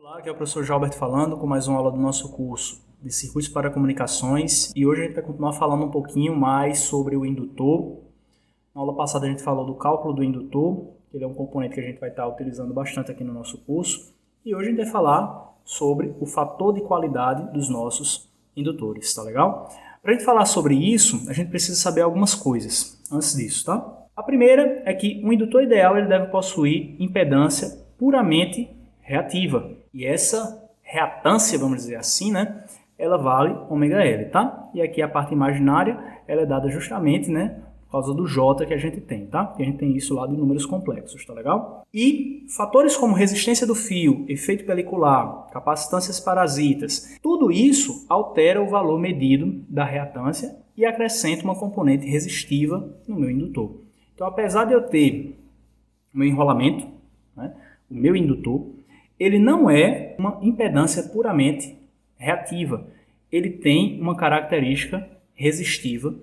Olá, aqui é o professor Jalbert falando com mais uma aula do nosso curso de Circuitos para Comunicações e hoje a gente vai continuar falando um pouquinho mais sobre o indutor. Na aula passada a gente falou do cálculo do indutor, que ele é um componente que a gente vai estar utilizando bastante aqui no nosso curso, e hoje a gente vai falar sobre o fator de qualidade dos nossos indutores, tá legal? Para a gente falar sobre isso, a gente precisa saber algumas coisas antes disso, tá? A primeira é que um indutor ideal ele deve possuir impedância puramente reativa. E essa reatância, vamos dizer assim, né, ela vale ômega-L, tá? E aqui a parte imaginária, ela é dada justamente, né, por causa do J que a gente tem, tá? Que a gente tem isso lá de números complexos, tá legal? E fatores como resistência do fio, efeito pelicular, capacitâncias parasitas, tudo isso altera o valor medido da reatância e acrescenta uma componente resistiva no meu indutor. Então, apesar de eu ter o meu enrolamento, né, o meu indutor, ele não é uma impedância puramente reativa. Ele tem uma característica resistiva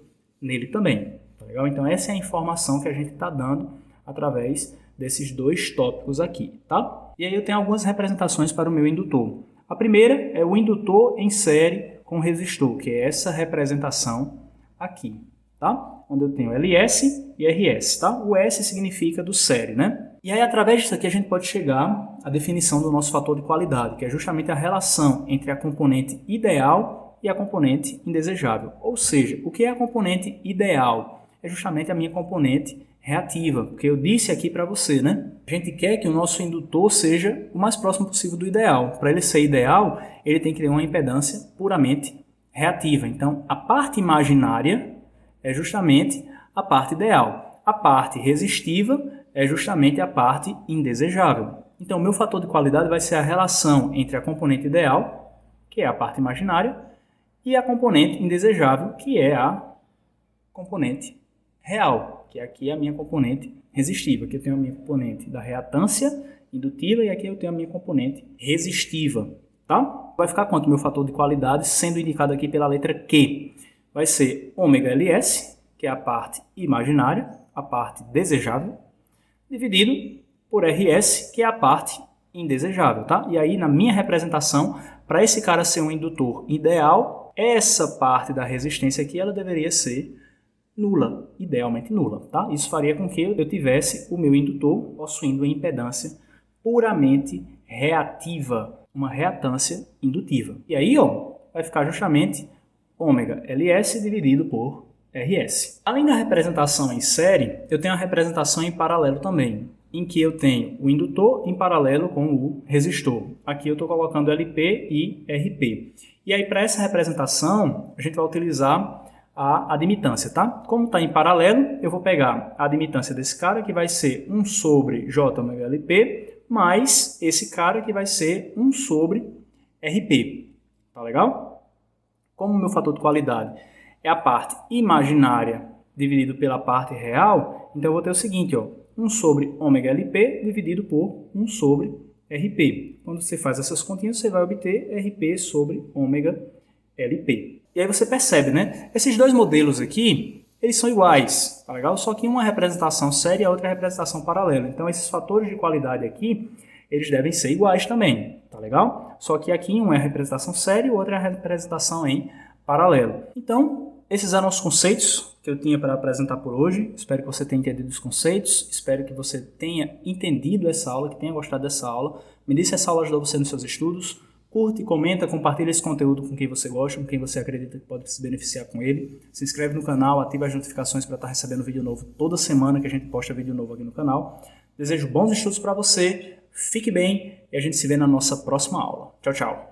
nele também. Tá legal? Então, essa é a informação que a gente está dando através desses dois tópicos aqui. Tá? E aí eu tenho algumas representações para o meu indutor. A primeira é o indutor em série com resistor, que é essa representação aqui. Tá? Onde eu tenho LS e RS. Tá? O S significa do série, né? E aí, através disso aqui, a gente pode chegar à definição do nosso fator de qualidade, que é justamente a relação entre a componente ideal e a componente indesejável. Ou seja, o que é a componente ideal? É justamente a minha componente reativa, porque eu disse aqui para você, né? A gente quer que o nosso indutor seja o mais próximo possível do ideal. Para ele ser ideal, ele tem que ter uma impedância puramente reativa. Então, a parte imaginária é justamente a parte ideal. A parte resistiva é justamente a parte indesejável. Então, o meu fator de qualidade vai ser a relação entre a componente ideal, que é a parte imaginária, e a componente indesejável, que é a componente real, que aqui é a minha componente resistiva. Aqui eu tenho a minha componente da reatância indutiva e aqui eu tenho a minha componente resistiva. Tá? Vai ficar quanto o meu fator de qualidade, sendo indicado aqui pela letra Q? Vai ser ômega-LS, que é a parte imaginária, a parte desejável, dividido por RS, que é a parte indesejável, tá? E aí, na minha representação, para esse cara ser um indutor ideal, essa parte da resistência aqui, ela deveria ser nula, idealmente nula, tá? Isso faria com que eu tivesse o meu indutor possuindo uma impedância puramente reativa, uma reatância indutiva. E aí, ó, vai ficar justamente ômega LS dividido por RS. Além da representação em série, eu tenho a representação em paralelo também, em que eu tenho o indutor em paralelo com o resistor. Aqui eu estou colocando LP e RP. E aí, para essa representação, a gente vai utilizar a admitância, tá? Como está em paralelo, eu vou pegar a admitância desse cara, que vai ser 1 sobre J-LP, mais esse cara, que vai ser 1 sobre RP. Tá legal? Como o meu fator de qualidade é a parte imaginária dividido pela parte real, então eu vou ter o seguinte, ó, 1 sobre ômega-LP dividido por 1 sobre RP. Quando você faz essas continhas, você vai obter RP sobre ômega-LP. E aí você percebe, né? Esses dois modelos aqui, eles são iguais, tá legal? Só que uma é representação séria e a outra é representação paralela. Então, esses fatores de qualidade aqui, eles devem ser iguais também, tá legal? Só que aqui um é a representação séria e o outro é a representação em paralelo. Então, esses eram os conceitos que eu tinha para apresentar por hoje. Espero que você tenha entendido os conceitos. Espero que você tenha entendido essa aula, que tenha gostado dessa aula. Me diz se essa aula ajudou você nos seus estudos. Curte, comenta, compartilha esse conteúdo com quem você gosta, com quem você acredita que pode se beneficiar com ele. Se inscreve no canal, ativa as notificações para estar recebendo vídeo novo toda semana que a gente posta vídeo novo aqui no canal. Desejo bons estudos para você. Fique bem e a gente se vê na nossa próxima aula. Tchau, tchau.